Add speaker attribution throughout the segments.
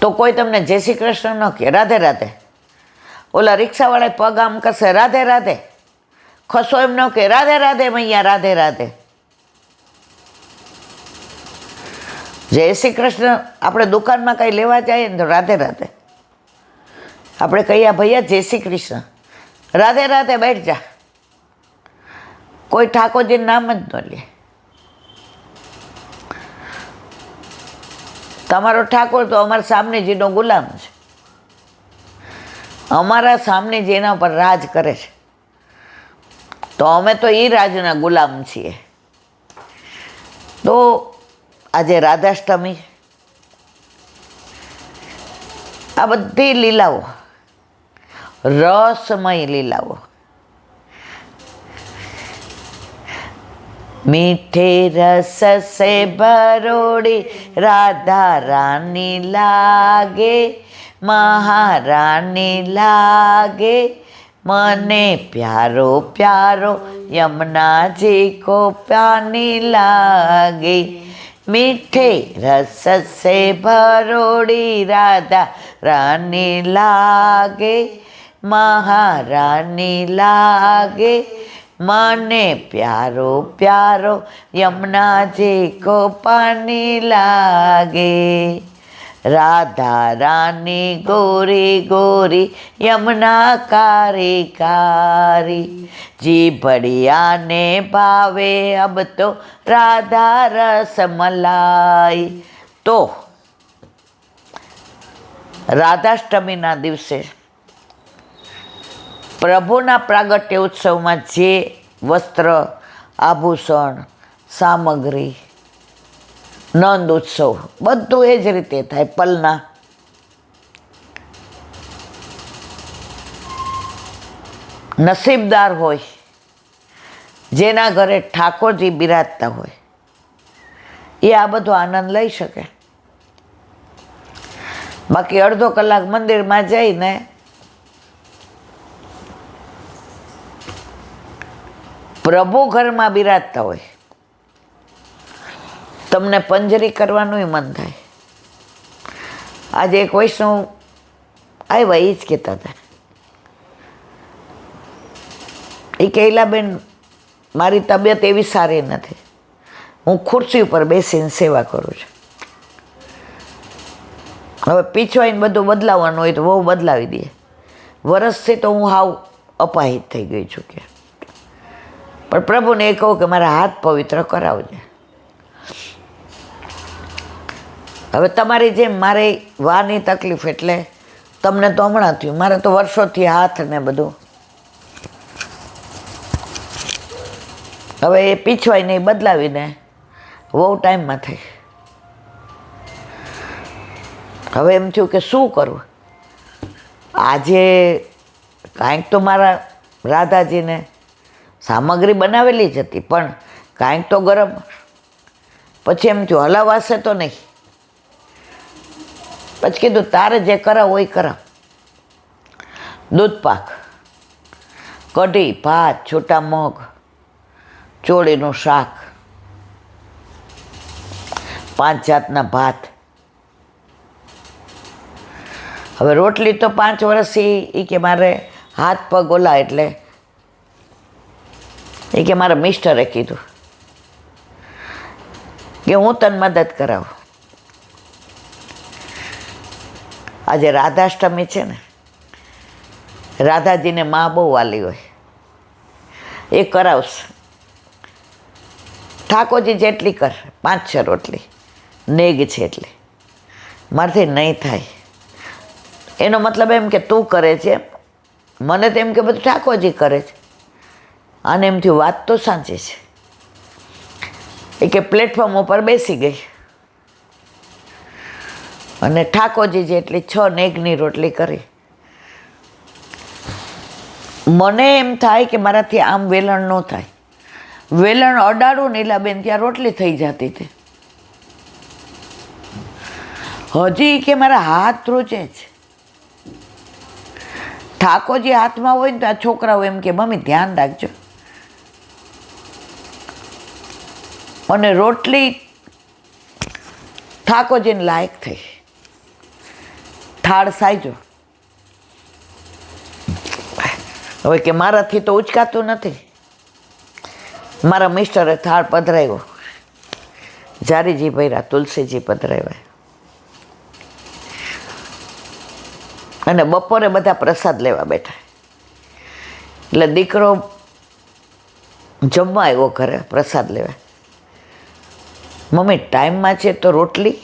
Speaker 1: તો કોઈ તમને જય શ્રી કૃષ્ણ ન કહે, રાધે રાધે. ઓલા રિક્ષાવાળા પગ આમ કરશે, રાધે રાધે. ખસો એમ ન કહે, રાધે રાધે મૈયા, રાધે રાધે. જય શ્રી કૃષ્ણ આપણે દુકાનમાં કંઈ લેવા જઈએ ને તો રાધે રાધે. આપણે કહીએ ભૈયા જય શ્રી કૃષ્ણ, રાધે રાધે, બેઠ જા. કોઈ ઠાકોરજીનું નામ જ ન લે. તમારો ઠાકોર તો અમારા સામનેજીનો ગુલામ છે. અમારા સામનેજી એના પર રાજ કરે છે, તો અમે તો એ રાજના ગુલામ છીએ. તો આજે રાધાષ્ટમી, આ બધી લીલાઓ, રસમય લીલાઓ, મીઠે રસ સે ભરોડી રાધા રાની લાગે, મહારાની લાગે, મને પ્યારો પ્યારો યમુનાજી કો પ્યાની લાગે. મીઠે રસ સે ભરોડી રાધા રાની લાગે, મહારાની લાગે, મને પ્યારો પ્યારો યમુનાજી કો પાની લાગે. રાધા રાની ગોરી ગોરી યમુના કારી કારી, જીભડિયાને ભાવે અબ તો રાધા રસ મલાઈ. તો રાધાષ્ટમીના દિવસે પ્રભુના પ્રાગટ્ય ઉત્સવમાં જે વસ્ત્ર, આભૂષણ, સામગ્રી, નંદ ઉત્સવ બધું એ જ રીતે થાય. પલના નસીબદાર હોય, જેના ઘરે ઠાકોરજી બિરાજતા હોય, એ આ બધો આનંદ લઈ શકે. બાકી અડધો કલાક મંદિરમાં જઈને પ્રભુ ઘરમાં બિરાજતા હોય, તમને પંજરી કરવાનું મન થાય. આજે એક વૈષ્ણવ આવ્યા, એ જ કહેતા હતા, એ કહેલાબેન મારી તબિયત એવી સારી નથી, હું ખુરશી ઉપર બેસીને સેવા કરું છું. હવે પીછવાઈને બધું બદલાવવાનું હોય તો બહુ બદલાવી દે. વરસથી તો હું હાવ અપાહિત થઈ ગઈ છું કે, પણ પ્રભુને એ કહું કે મારા હાથ પવિત્ર કરાવજે. હવે તમારી જેમ મારે વાની તકલીફ, એટલે તમને તો હમણાં થયું, મારે તો વર્ષોથી હાથ ને બધું. હવે એ પીછવાય નહીં બદલાવીને બહુ ટાઈમમાં થઈ. હવે એમ થયું કે શું કરું. આજે કાંઈક તો મારા રાધાજીને સામગ્રી બનાવેલી જ હતી, પણ કાંઈક તો ગરમ. પછી એમ થયું હલાવાશે તો નહીં. પછી કીધું તારે જે કરાવ હોય કરાવ. દૂધ પાક, કઢી, ભાત, છૂટા મગ, ચોળીનું શાક, 5 જાતના ભાત. હવે રોટલી તો 5 વર્ષથી એ કે મારે હાથ પગ ઓલા, એટલે એ કે મારા મિસ્ટરે કીધું કે હું તને મદદ કરાવું. આજે રાધાષ્ટમી છે ને, રાધાજીને માં બહુ વાલી હોય, એ કરાવશે. ઠાકોરજી જેટલી કર, 5-6 રોટલી નેગ છે એટલી, મારાથી નહીં થાય. એનો મતલબ એમ કે તું કરે છે, મને તો એમ કે બધું ઠાકોરજી કરે છે. અને એમ થયું વાત તો સાચી છે. એ કે પ્લેટફોર્મ ઉપર બેસી ગઈ અને ઠાકોરજી જેટલી 6 નેગની રોટલી કરી. મને એમ થાય કે મારાથી આમ વેલણ ન થાય. વેલણ અડાડું ને બેન ત્યાં રોટલી થઈ જતી હતી. હજી કે મારા હાથ રૂચે છે. ઠાકોરજી હાથમાં હોય ને તો આ છોકરાઓ એમ કે મમ્મી ધ્યાન રાખજો. અને રોટલી ઠાકોરજીને લાયક થઈ. થાળ સાઈજો. હવે કે મારાથી તો ઉચકાતું નથી. મારા મિસ્ટરે થાળ પધરાવ્યો, જારીજી ભર્યા, તુલસીજી પધરાવ્યા, અને બપોરે બધા પ્રસાદ લેવા બેઠા. એટલે દીકરો જમવા આવ્યો ઘરે પ્રસાદ લેવા. મમ્મી ટાઈમમાં છે તો રોટલી.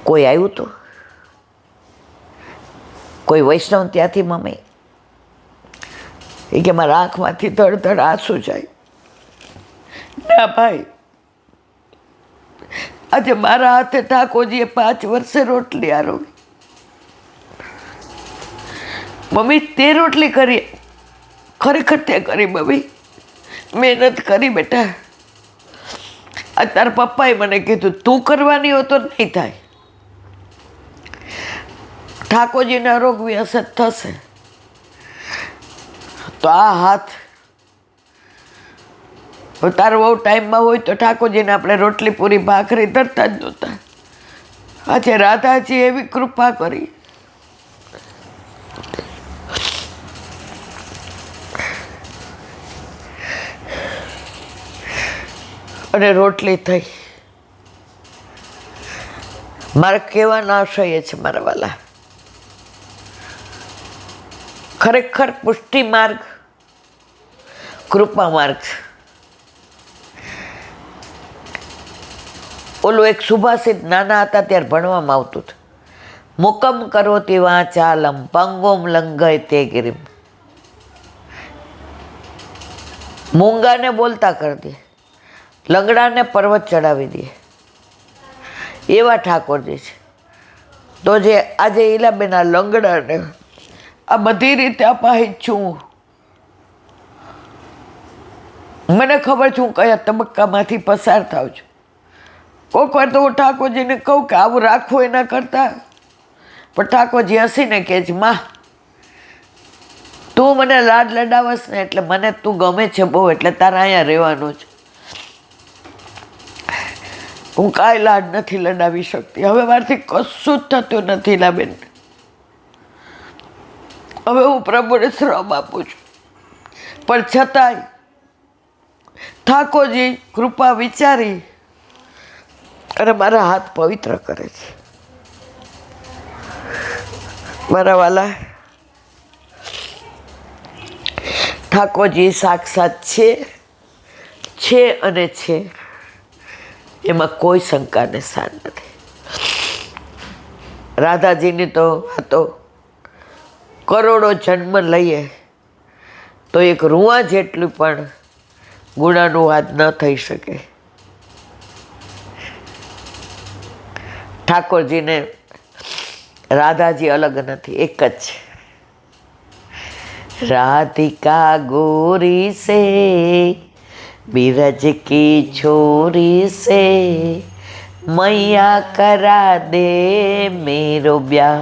Speaker 1: કોઈ આવ્યું હતું? કોઈ વૈષ્ણવ ત્યાંથી? મમ્મી એ કે મારા આંખમાંથી ધડ આંસુ જાય. ના ભાઈ, આજે મારા હાથે ઠાકોરજીએ 5 વર્ષે રોટલી આરોગી. મમ્મી તે રોટલી કરી? ખરેખર તે કરી મમ્મી, મહેનત કરી બેટા. આ તારા પપ્પાએ મને કીધું તું કરવાની હો તો નહીં થાય. ઠાકોરજીને આરોગવી હશે થશે. તો આ હાથ તારો બહુ ટાઈમમાં હોય તો ઠાકોરજીને આપણે રોટલી પૂરી ભાખરી ધરતા જ નહોતા. આજે રાધાજી એવી કૃપા કરી. અને રોટલી થઈ. મારે કહેવાનો આશય એ છે મારા વાલા, ખરેખર પુષ્ટિ માર્ગ કૃપા માર્ગ છે. ઓલું એક સુભાષિત નાના હતા ત્યારે ભણવામાં આવતું હતું, મુકમ કરોતિ વાચાલમ પંગોમ લંઘય તે ગિરિમ. મૂંગાને બોલતા કરી દે, લંગડાને પર્વત ચડાવી દે, એવા ઠાકોરજી છે. તો જે આજે ઈલાબેન આ લંગડાને આ બધી રીતે અપાહિત છું. મને ખબર છે હું કયા તબક્કામાંથી પસાર થાઉં છું. કોઈક વાર તો હું ઠાકોરજીને કહું કે આવું રાખવું એના કરતાં, પણ ઠાકોરજી હસીને કહે છે માં તું મને લાડ લડાવસ ને એટલે મને તું ગમે છે બહુ, એટલે તારે અહીંયા રહેવાનું છે. હું કાંઈ લાડ નથી લડાવી શકતી. હવે મારાથી કશું જ થતું નથી ના બેન. હવે હું પ્રભુને શ્રમ આપું છું, પણ છતાંય ઠાકોરજી કૃપા વિચારી અને મારા હાથ પવિત્ર કરે છે. મારા વાલા, ઠાકોરજી સાક્ષાત છે અને છે, એમાં કોઈ શંકાને સ્થાન નથી. રાધાજીની તો વાતો કરોડો જન્મ લઈએ તો એક રૂવા જેટલું પણ ગુણાનુવાદ ન થઈ શકે. ઠાકોરજીને રાધાજી અલગ નથી, એક જ છે. રાધિકા ગોરી સે बिरज की छोरी से मैया करा दे मेरो ब्याह.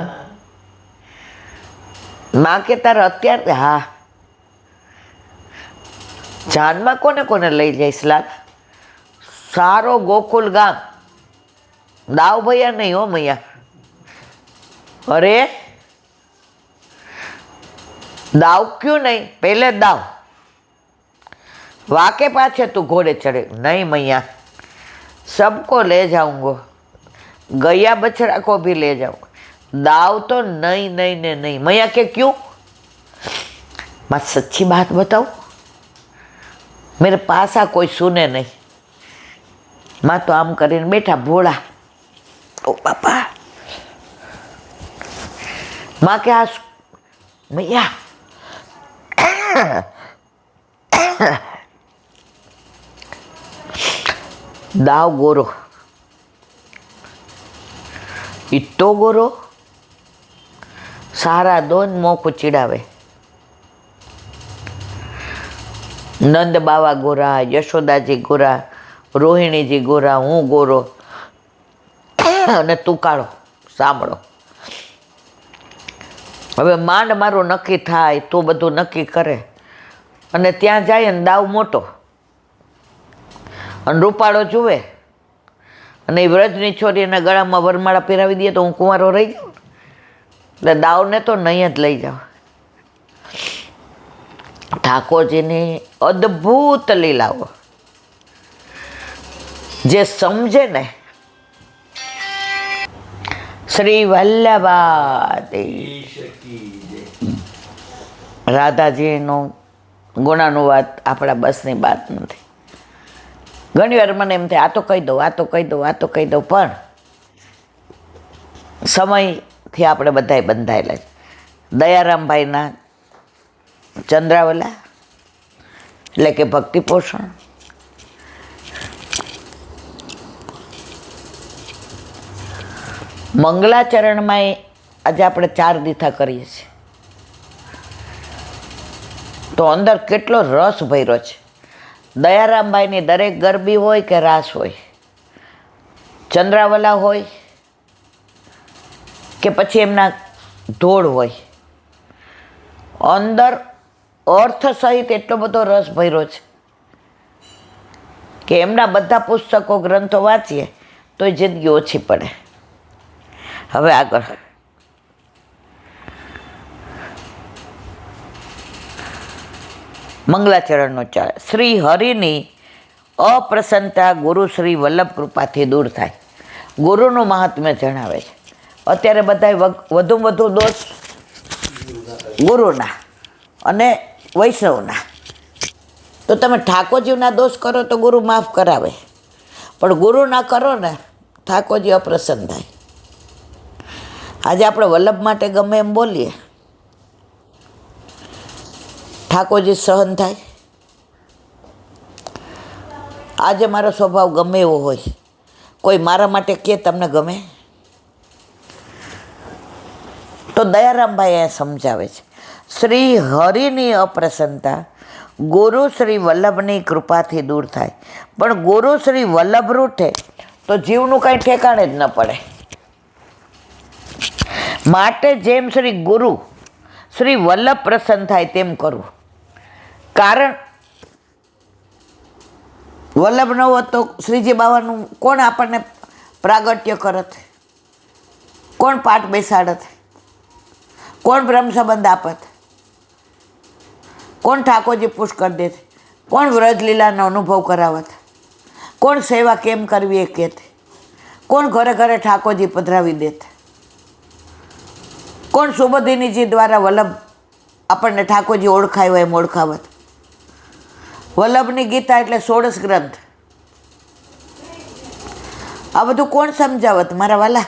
Speaker 1: માં કે તારે અત્યારે હા જાનમાં કોને કોને લઈ જઈશ લાગ? સારો ગોકુલ ગામ. દાવ ભૈયા નહીં હો મૈયા. અરે દાવ ક્યું નહીં, પહેલે દાવ. वाके पाछे तू घोड़े चढ़े नहीं मैया, सबको ले जाऊंगा, गया बछड़ा को भी ले जाऊंगा, दाव तो नहीं नहीं ने नहीं. मैया के क्यों? मैं सच्ची बात बताऊं, मेरे पास आ कोई सुने नहीं. मैं तो आम करीने बैठा भोला. ओ पापा माँ के आ मैया दाव गोरो, इट्टो गोरो, सारा दोन मोख चिड़ावे. नंद बाबा गोरा, यशोदाजी गोरा, रोहिणीजी गोरा, हूँ गोरो અને તું કાળો. સાંભળો, હવે માંડ મારું નક્કી થાય તો બધું નક્કી કરે અને ત્યાં જાય ને દાવ મોટો અને રૂપાળો જુએ અને એ વ્રજની છોરીના ગળામાં વરમાળા પહેરાવી દઈએ તો હું કુંવારો રહી જાઉં. એટલે દાવને તો નહીં જ લઈ જાઉં. ઠાકોરજીની અદ્ભુત લીલાઓ જે સમજે ને, શ્રી વલ્લભાદેવી રાધાજીનો ગુણાનુવાદ આપણા બસની વાત નથી. ઘણી વાર મને એમ થાય આ તો કહી દઉં, આ તો કહી દઉં, આ તો કહી દઉં, પણ સમયથી આપણે બધાએ બંધાયેલા છે. દયારામભાઈના ચંદ્રાવલા એટલે કે ભક્તિ પોષણ, મંગલાચરણમાં આજે આપણે 4 દીથા કરીએ છીએ તો અંદર કેટલો રસ ભર્યો છે. દયારામભાઈની દરેક ગરબી હોય કે રાસ હોય, ચંદ્રાવલા હોય કે પછી એમના ધોળ હોય, અંદર અર્થ સહિત એટલો બધો રસ ભર્યો છે કે એમના બધા પુસ્તકો ગ્રંથો વાંચીએ તો જિંદગી ઓછી પડે. હવે આગળ મંગલાચરણનો ચાલે. શ્રી હરિની અપ્રસન્નતા ગુરુ શ્રી વલ્લભ કૃપાથી દૂર થાય. ગુરુનું મહાત્મ્ય જણાવે છે. અત્યારે બધા વધુમાં વધુ દોષ ગુરુના અને વૈષ્ણવના. તો તમે ઠાકોરજીના દોષ કરો તો ગુરુ માફ કરાવે, પણ ગુરુ ના કરો ને ઠાકોરજી અપ્રસન્ન થાય. આજે આપણે વલ્લભ માટે ગમે એમ બોલીએ, ઠાકોરજી સહન થાય. આજે મારો સ્વભાવ ગમે એવો હોય, કોઈ મારા માટે કે તમને ગમે, તો દયારામભાઈ એ સમજાવે છે શ્રી હરિની અપ્રસન્નતા ગુરુ શ્રી વલ્લભની કૃપાથી દૂર થાય. પણ ગુરુ શ્રી વલ્લભ રૂઠે તો જીવનું કાંઈ ઠેકાણે જ ન પડે. માટે જેમ શ્રી ગુરુ શ્રી વલ્લભ પ્રસન્ન થાય તેમ કરવું. કારણ વલ્લભ ન હોત તો શ્રીજી બાવાનું કોણ આપણને પ્રાગટ્ય કરત, કોણ પાઠ બેસાડત, કોણ બ્રહ્મ સંબંધ આપત, કોણ ઠાકોરજી પુશ કરી દેત, કોણ વ્રજલીલાનો અનુભવ કરાવત, કોણ સેવા કેમ કરવી એ કહેત, કોણ ઘરે ઘરે ઠાકોરજી પધરાવી દેત, કોણ સુબોધિનીજી દ્વારા વલ્લભ આપણને ઠાકોરજી ઓળખાય હોય એમ ઓળખાવત. વલ્લભની ગીતા એટલે 16 ગ્રંથ. આ બધું કોણ સમજાવત મારા વાલા?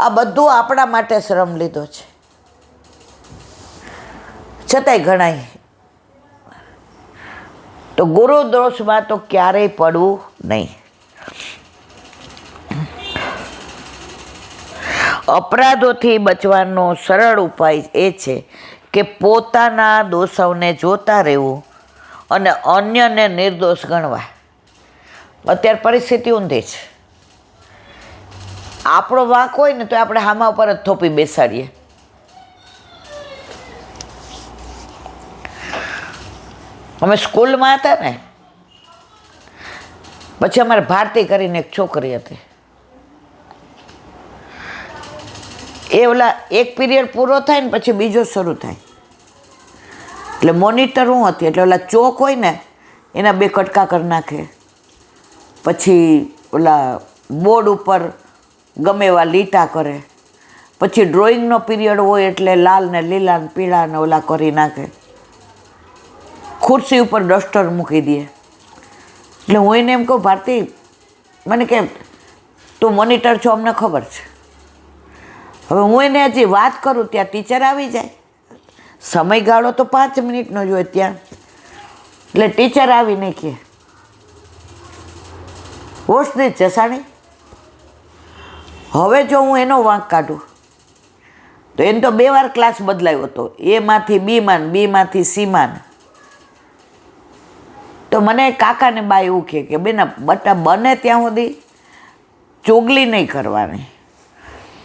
Speaker 1: આ બધું આપણા માટે શ્રમ લીધો છે, છતાંય ઘણાય તો ગુરુ દોષમાં તો ક્યારેય પડવું નહીં. અપરાધોથી બચવાનો સરળ ઉપાય એ છે કે પોતાના દોષોને જોતા રહેવું અને અન્યને નિર્દોષ ગણવા. અત્યારે પરિસ્થિતિ ઊંધી છે. આપણો વાંક હોય ને તો આપણે હામા ઉપર જ થોપી બેસાડીએ. અમે સ્કૂલમાં હતા ને, પછી અમારે ભારતી કરીને એક છોકરી હતી. એ ઓલા એક પીરિયડ પૂરો થાય ને પછી બીજો શરૂ થાય, એટલે મોનિટર હું હતી, એટલે ઓલા ચોક હોય ને એના 2 કટકા કરી નાખે, પછી ઓલા બોર્ડ ઉપર ગમે એવા લીટા કરે, પછી ડ્રોઈંગનો પીરિયડ હોય એટલે લાલ ને લીલા ને પીળા ને ઓલા કરી નાખે, ખુરશી ઉપર ડસ્ટર મૂકી દે. એટલે હું એને એમ કહું, ભારતી મને કેમ તું મોનિટર છો અમને ખબર છે, હવે હું એને હજી વાત કરું ત્યાં ટીચર આવી જાય. સમયગાળો તો 5 મિનિટનો જ હોય ત્યાં, એટલે ટીચર આવીને કહે હોશની જસાણી. હવે જો હું એનો વાંક કાઢું તો એને તો 2 વાર ક્લાસ બદલાયો હતો, એમાંથી બીમાં, બીમાંથી સીમાં. તો મને કાકાને બા એવું કહે કે બેના બટા બને ત્યાં સુધી ચોગલી નહીં કરવાની,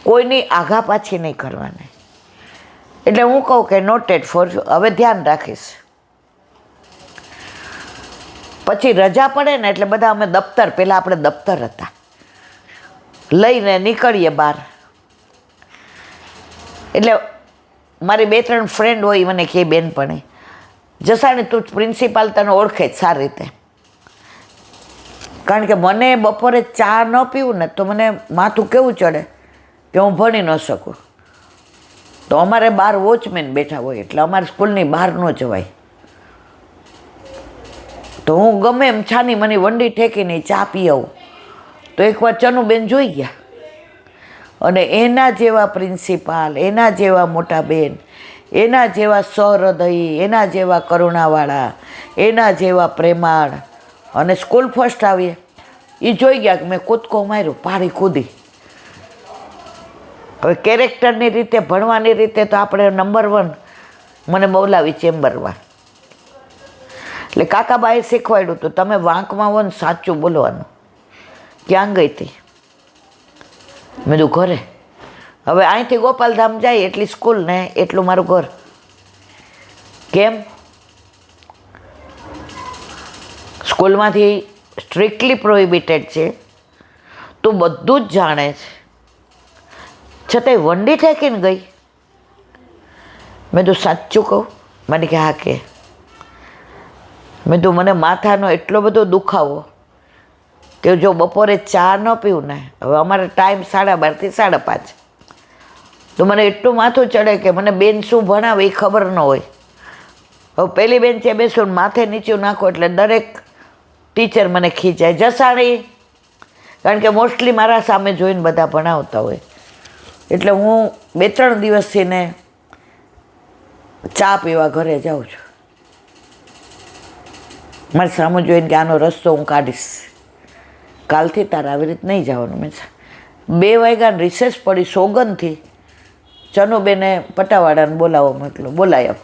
Speaker 1: કોઈની આઘા પાછી નહીં કરવાની. એટલે હું કહું કે નોટેડ ફોર યુ, હવે ધ્યાન રાખીશ. પછી રજા પડે ને એટલે બધા અમે દફતર, પહેલાં આપણે દફતર હતા, લઈને નીકળીએ બહાર. એટલે મારી 2-3 ફ્રેન્ડ હોય, મને કહે બેનપણી, જસાણી તું પ્રિન્સિપાલ તને ઓળખે જ સારી રીતે. કારણ કે મને બપોરે ચા ન પીવું ને તો મને માથું કેવું ચડે કે હું ભણી ન શકું. તો અમારે બહાર વોચમેન બેઠા હોય એટલે અમારે સ્કૂલની બહાર ન જવાય. તો હું ગમે એમ છાની મને વંડી ઠેકીને ચા પી આવું. તો એકવાર ચનુબેન જોઈ ગયા અને એના જેવા પ્રિન્સિપાલ, એના જેવા મોટા બેન, એના જેવા સહૃદયી, એના જેવા કરુણાવાળા, એના જેવા પ્રેમાળ અને સ્કૂલ ફર્સ્ટ આવીએ એ જોઈ ગયા કે મેં કૂદકો માર્યો, પાડી કૂદી. હવે કેરેક્ટરની રીતે, ભણવાની રીતે તો આપણે નંબર 1 મને બોલાવી ચેમ્બરમાં. એટલે કાકાબાએ શીખવાડ્યું હતું, તમે વાંકમાં હો ને સાચું બોલવાનું. ક્યાં ગઈ હતી? મેં કીધું ઘરે. હવે અહીંથી ગોપાલધામ જાય એટલી સ્કૂલ ને એટલું મારું ઘર. કેમ? સ્કૂલમાંથી સ્ટ્રિક્ટલી પ્રોહિબિટેડ છે, તું બધું જ જાણે છે, છતાંય વંડી ઠેકીને ગઈ. મેં તું સાચું કહું? મને કે હા. કે મેં તું મને માથાનો એટલો બધો દુખાવો કે જો બપોરે ચા ન પીવું ને, હવે અમારે ટાઈમ 12:30 થી 5:30, તો મને એટલું માથું ચડે કે મને બેન શું ભણાવે એ ખબર ન હોય. હવે પહેલી બેન્ચે બેસું માથે નીચું નાખો એટલે દરેક ટીચર મને ખીચાય, જસાણી. કારણ કે મોસ્ટલી મારા સામે જોઈને બધા ભણાવતા હોય. એટલે હું 2-3 દિવસથી ને ચા પીવા ઘરે જાઉં છું. મારી સામે જોઈને કે આનો રસ્તો હું કાઢીશ, કાલથી તારે આવી રીતે નહીં જવાનું. મેં 2 વાગ્યાની રિસેસ પડી, સોગંદથી ચનુબેને પટાવાળાને બોલાવો મોકલો. બોલાયો.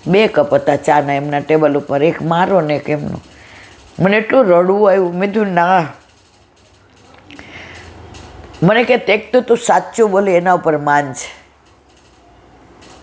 Speaker 1: 2 કપ હતા ચાના એમના ટેબલ ઉપર, એક મારો ને એક એમનો. મને એટલું રડવું આવ્યું. મેં કીધું ના. મને કે એક તો તું સાચું બોલી એના ઉપર માન છે,